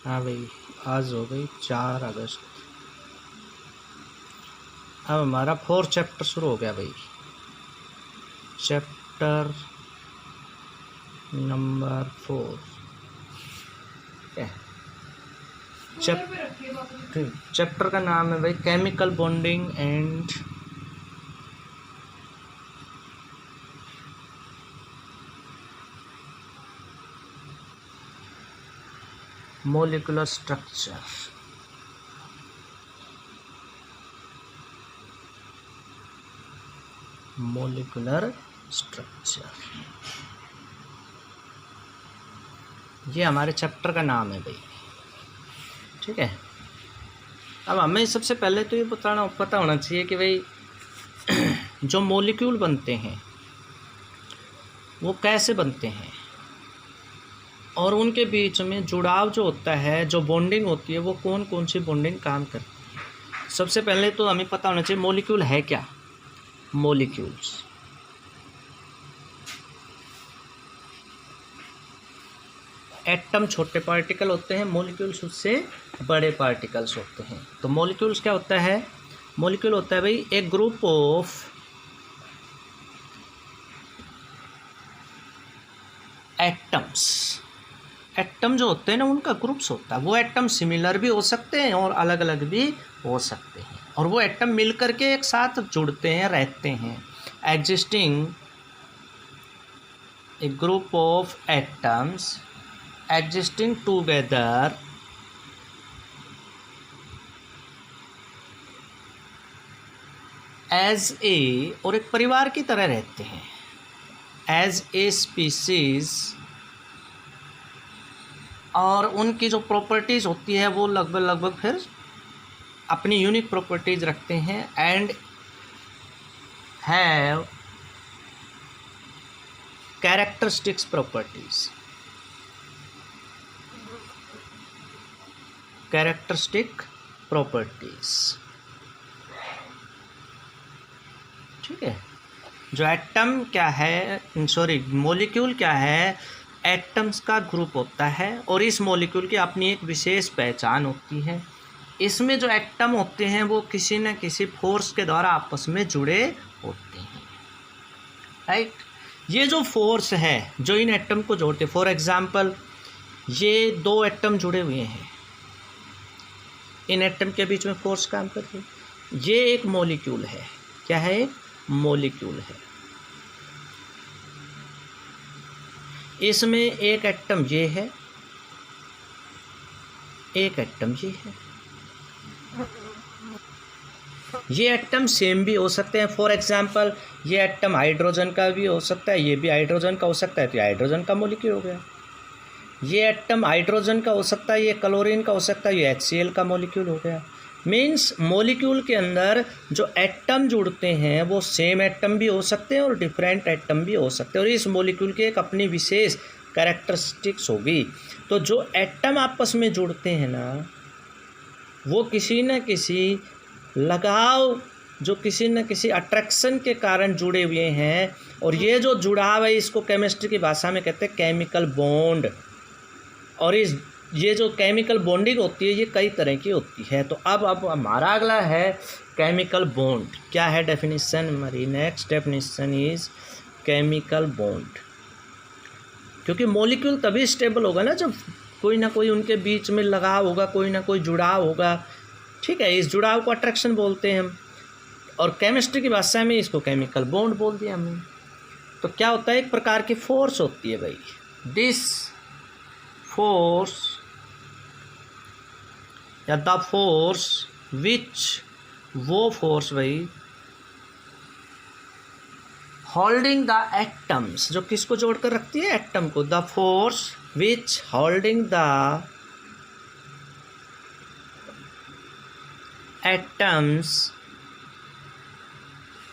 हाँ भाई, आज हो गई 4 अगस्त। अब हमारा 4 चैप्टर शुरू हो गया भाई। चैप्टर नंबर 4 क्या है? चैप्टर का नाम है भाई chemical bonding and molecular structure. Molecular structure, ये हमारे चैप्टर का नाम है भाई। ठीक है। अब हमें सबसे पहले तो ये पता होना चाहिए कि भाई जो मॉलिक्यूल बनते हैं वो कैसे बनते हैं और उनके बीच में जुड़ाव जो होता है, जो बॉन्डिंग होती है, वो कौन कौन सी बॉन्डिंग काम करती है। सबसे पहले तो हमें पता होना चाहिए मॉलिक्यूल है क्या। मॉलिक्यूल्स एटम छोटे पार्टिकल होते हैं, मॉलिक्यूल्स उससे बड़े पार्टिकल्स होते हैं। तो मॉलिक्यूल्स क्या होता है? मॉलिक्यूल होता है भाई एक ग्रुप ऑफ एटम्स। एटम जो होते हैं ना, उनका ग्रुप्स होता है। वो एटम सिमिलर भी हो सकते हैं और अलग अलग भी हो सकते हैं, और वो एटम मिल करके एक साथ जुड़ते हैं, रहते हैं। Existing A group of atoms existing together as a, और एक परिवार की तरह रहते हैं, as a species। और उनकी जो प्रॉपर्टीज़ होती है वो लगभग फिर अपनी यूनिक प्रॉपर्टीज़ रखते हैं and have characteristics properties. Characteristic properties, ठीक है। जो एटम क्या है, सॉरी मॉलिक्यूल क्या है? एटम्स का ग्रुप होता है और इस मॉलिक्यूल की अपनी एक विशेष पहचान होती है। इसमें जो एटम होते हैं वो किसी न किसी फोर्स के द्वारा आपस में जुड़े होते हैं, राइट। ये जो फोर्स है जो इन एटम को जोड़ते हैं, फॉर एग्जांपल ये 2 एटम जुड़े हुए हैं, इन एटम के बीच में फोर्स काम कर रही है। ये एक मॉलिक्यूल है। क्या है? एक मॉलिक्यूल है। इसमें एक एटम ये है, एक एटम ये है। ये एटम सेम भी हो सकते हैं। फॉर एग्जांपल ये एटम हाइड्रोजन का भी हो सकता है, ये भी हाइड्रोजन का हो सकता है, तो ये हाइड्रोजन का मॉलिक्यूल हो गया। ये एटम हाइड्रोजन का हो सकता है, ये क्लोरीन का हो सकता है, ये HCl का मॉलिक्यूल हो गया। मीन्स मॉलिक्यूल के अंदर जो एटम जुड़ते हैं वो सेम एटम भी हो सकते हैं और डिफरेंट एटम भी हो सकते हैं, और इस मॉलिक्यूल की एक अपनी विशेष कैरेक्टरिस्टिक्स होगी। तो जो एटम आपस में जुड़ते हैं ना, वो किसी न किसी लगाव, जो किसी न किसी अट्रैक्शन के कारण जुड़े हुए हैं, और ये जो जुड़ाव है इसको केमिस्ट्री की भाषा में कहते हैं केमिकल बॉन्ड। और ये जो केमिकल बॉन्डिंग होती है ये कई तरह की होती है। तो अब हमारा अगला है केमिकल बॉन्ड। क्या है डेफिनेशन हमारी? Next definition is chemical bond. क्योंकि मॉलिक्यूल तभी स्टेबल होगा ना जब कोई ना कोई उनके बीच में लगाव होगा, कोई ना कोई जुड़ाव होगा, ठीक है। इस जुड़ाव को अट्रैक्शन बोलते हैं हम, और केमिस्ट्री की भाषा में इसको केमिकल बॉन्ड बोल दिया हमने। तो क्या होता है? एक प्रकार की फोर्स होती है भाई। दिस फोर्स या द फोर्स विच, वो फोर्स भाई होल्डिंग द एटम्स, जो किसको जोड़कर रखती है? एटम को। The force which holding the atoms,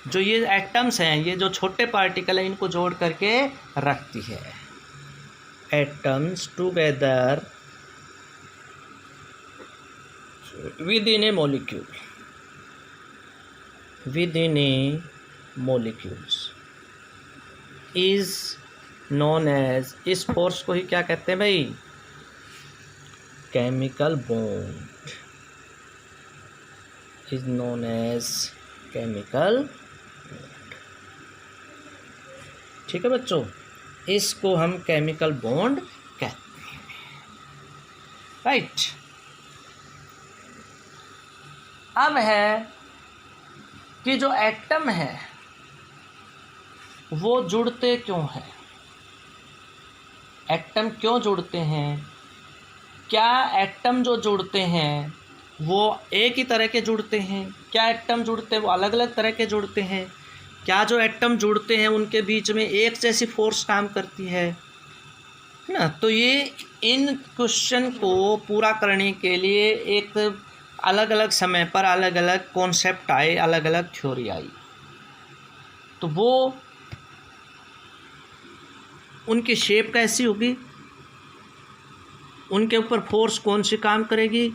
जो ये एटम्स हैं, ये जो छोटे पार्टिकल हैं, इनको जोड़ करके रखती है। Atoms together within a molecule, within a molecules is known as, इस फोर्स को ही क्या कहते हैं भाई? chemical bond is known as chemical bond। ठीक है बच्चों, इसको हम केमिकल बॉन्ड कहते हैं, राइट। अब है कि जो एटम है वो जुड़ते क्यों हैं, एटम क्यों जुड़ते हैं, क्या एटम जो जुड़ते हैं वो एक ही तरह के जुड़ते हैं, क्या एटम जुड़ते हैं वो अलग अलग तरह के जुड़ते हैं, क्या जो एटम जुड़ते हैं उनके बीच में एक जैसी फोर्स काम करती है ना। तो ये इन क्वेश्चन को पूरा करने के लिए एक अलग अलग समय पर अलग अलग कॉन्सेप्ट आए, अलग अलग थ्योरी आई। तो वो उनकी शेप कैसी होगी, उनके ऊपर फोर्स कौन सी काम करेगी,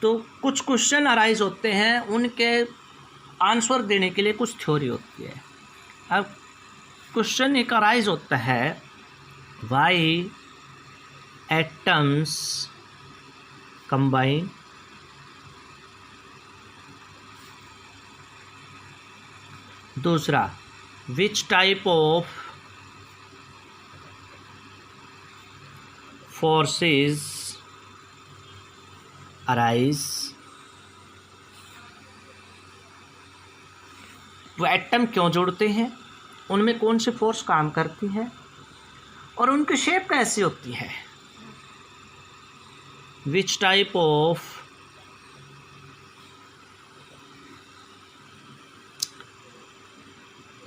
तो कुछ क्वेश्चन अराइज होते हैं, उनके आंसर देने के लिए कुछ थ्योरी होती है। अब क्वेश्चन एक अराइज होता है, वाई एटम्स कंबाइन, दूसरा which type of forces arise, वो एटम क्यों जुड़ते हैं, उनमें कौन सी फोर्स काम करती है और उनकी शेप कैसी होती है। Which type of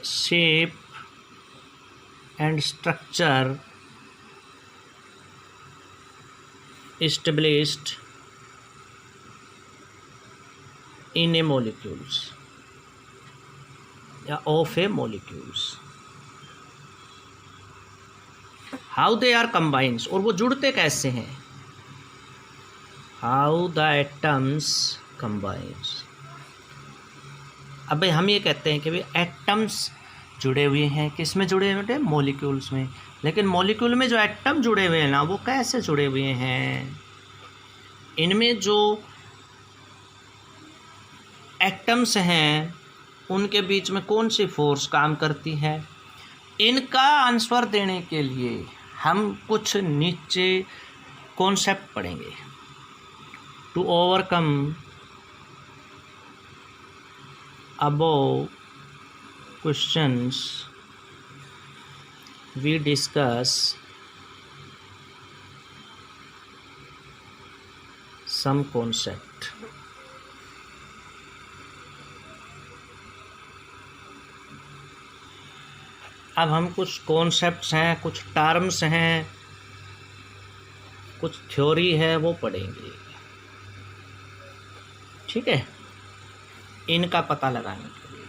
shape and structure established in a molecules या of a molecules, how they are combined, और वो जुड़ते कैसे हैं, how the atoms combines। अब भाई हम ये कहते हैं कि भाई एटम्स जुड़े हुए हैं, किस में जुड़े हुए हैं, मॉलिक्यूल्स में। लेकिन मॉलिक्यूल में जो एटम जुड़े हुए हैं ना, वो कैसे जुड़े हुए हैं, इनमें जो एटम्स हैं उनके बीच में कौन सी फोर्स काम करती है। इनका आंसर देने के लिए हम कुछ नीचे कॉन्सेप्ट पढ़ेंगे। To overcome above questions we discuss some concept। अब हम कुछ कॉन्सेप्ट्स हैं, कुछ टर्म्स हैं, कुछ थ्योरी है, वो पढ़ेंगे, ठीक है, इनका पता लगाने के लिए।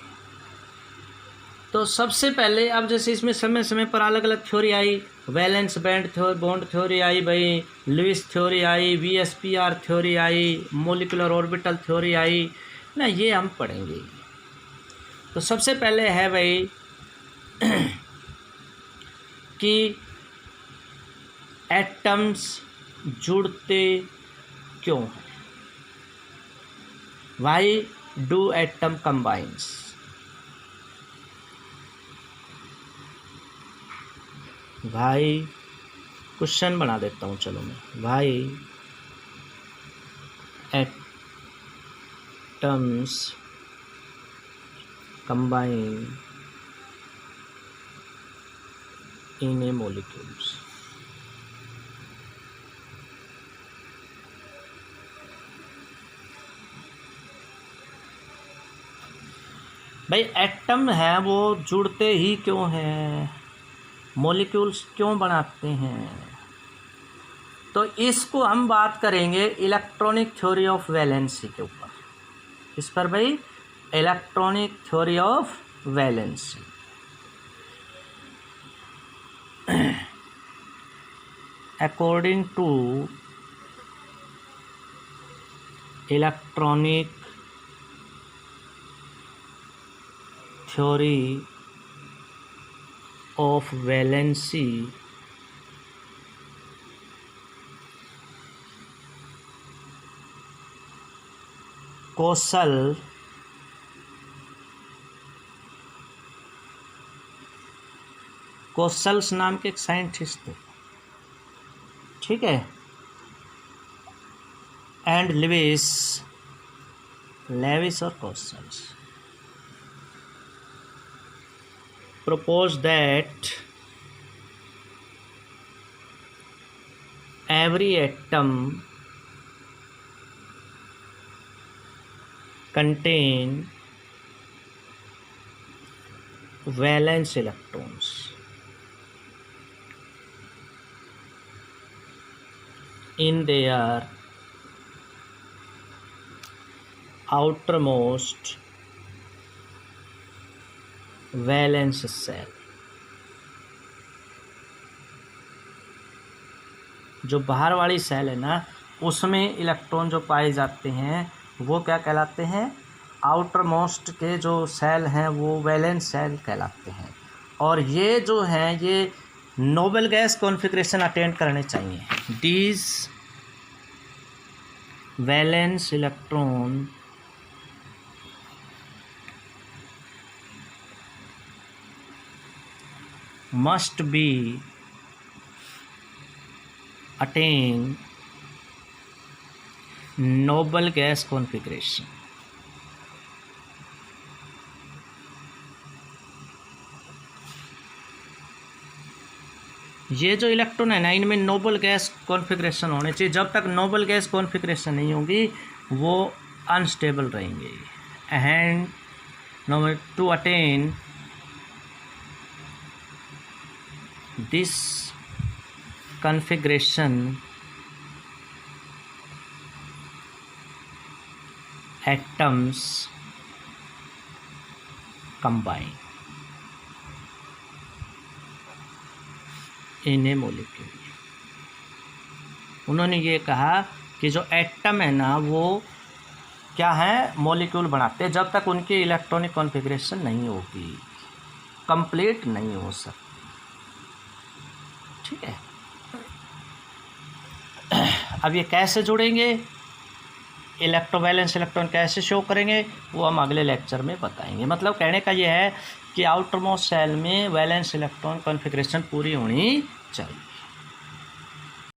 तो सबसे पहले अब जैसे इसमें समय समय पर अलग अलग थ्योरी आई, वैलेंस बैंड बॉन्ड थ्योरी आई भाई, लुईस थ्योरी आई, VSPR थ्योरी आई, मोलिकुलर ऑर्बिटल थ्योरी आई ना, ये हम पढ़ेंगे। तो सबसे पहले है भाई कि एटम्स जुड़ते क्यों हैं, वाई डू एटम कंबाइंस। भाई क्वेश्चन बना देता हूँ, चलो मैं, भाई atoms combine in A molecules. भाई एटम है वो जुड़ते ही क्यों हैं, मॉलिक्यूल्स क्यों बनाते हैं, तो इसको हम बात करेंगे इलेक्ट्रॉनिक थ्योरी ऑफ वैलेंसी के ऊपर। इस पर भाई electronic theory of valency. According to electronic theory of valency, Kossel's नाम के एक साइंटिस्ट थे, ठीक है, एंड लेविस और कोसल्स proposed that every atom contain valence electrons in their outermost valence shell. जो बाहर वाली सेल है ना, उसमें इलेक्ट्रॉन जो पाए जाते हैं वो क्या कहलाते हैं? आउटर मोस्ट के जो सेल हैं वो वैलेंस सेल कहलाते हैं। और ये जो हैं ये नोबल गैस कॉन्फ़िगरेशन अटेंड करने चाहिए। These valence electron must be attain noble gas configuration। ये जो इलेक्ट्रॉन है ना, इनमें नोबल गैस कॉन्फ़िगरेशन होने चाहिए। जब तक नोबल गैस कॉन्फ़िगरेशन नहीं होगी वो अनस्टेबल रहेंगे। And number two attain this configuration atoms combine in a molecule। उन्होंने ये कहा कि जो एटम है ना वो क्या है, मॉलिक्यूल बनाते हैं जब तक उनकी इलेक्ट्रॉनिक कॉन्फ़िगरेशन नहीं होगी, कंप्लीट नहीं हो सकती, ठीक है। अब ये कैसे जुड़ेंगे, इलेक्ट्रोवैलेंस इलेक्ट्रॉन कैसे शो करेंगे, वो हम अगले लेक्चर में बताएंगे। मतलब कहने का ये है कि आउटर मोस्ट सेल में वैलेंस इलेक्ट्रॉन कॉन्फ़िगरेशन पूरी होनी चाहिए।